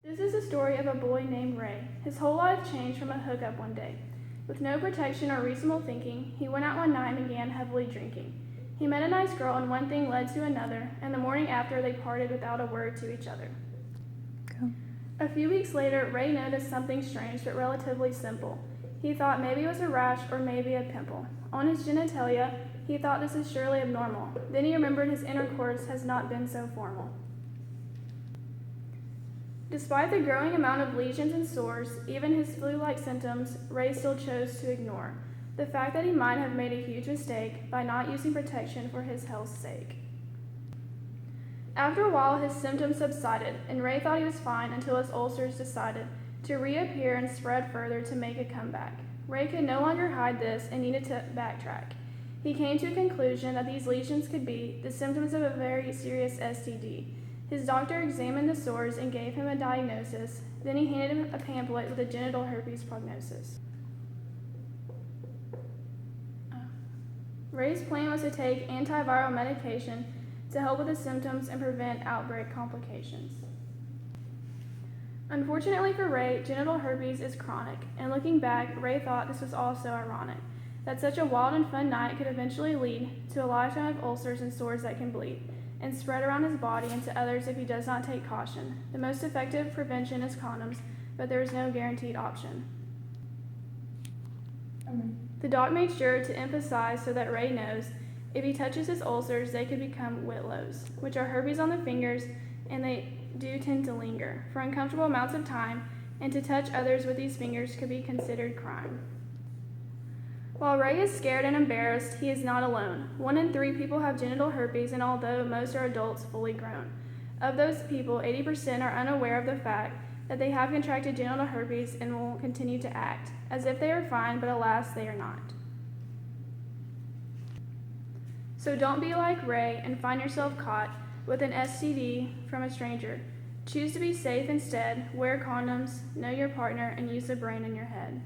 This is the story of a boy named Ray. His whole life changed from a hookup one day. With no protection or reasonable thinking, he went out one night and began heavily drinking. He met a nice girl and one thing led to another, and the morning after they parted without a word to each other. Go. A few weeks later, Ray noticed something strange but relatively simple. He thought maybe it was a rash or maybe a pimple. On his genitalia, he thought this is surely abnormal. Then he remembered his intercourse has not been so formal. Despite the growing amount of lesions and sores, even his flu-like symptoms, Ray still chose to ignore the fact that he might have made a huge mistake by not using protection for his health's sake. After a while, his symptoms subsided, and Ray thought he was fine until his ulcers decided to reappear and spread further to make a comeback. Ray could no longer hide this and needed to backtrack. He came to a conclusion that these lesions could be the symptoms of a very serious STD. His doctor examined the sores and gave him a diagnosis. Then he handed him a pamphlet with a genital herpes prognosis. Ray's plan was to take antiviral medication to help with the symptoms and prevent outbreak complications. Unfortunately for Ray, genital herpes is chronic, and looking back, Ray thought this was also ironic, that such a wild and fun night could eventually lead to a lifetime of ulcers and sores that can bleed and spread around his body and to others if he does not take caution. The most effective prevention is condoms, but there is no guaranteed option. The doc made sure to emphasize so that Ray knows if he touches his ulcers, they could become whitlows, which are herpes on the fingers, and they do tend to linger for uncomfortable amounts of time, and to touch others with these fingers could be considered crime. While Ray is scared and embarrassed, he is not alone. 1 in 3 people have genital herpes, and although most are adults fully grown, of those people, 80% are unaware of the fact that they have contracted genital herpes and will continue to act as if they are fine, but alas, they are not. So don't be like Ray and find yourself caught with an STD from a stranger. Choose to be safe instead, wear condoms, know your partner, and use the brain in your head.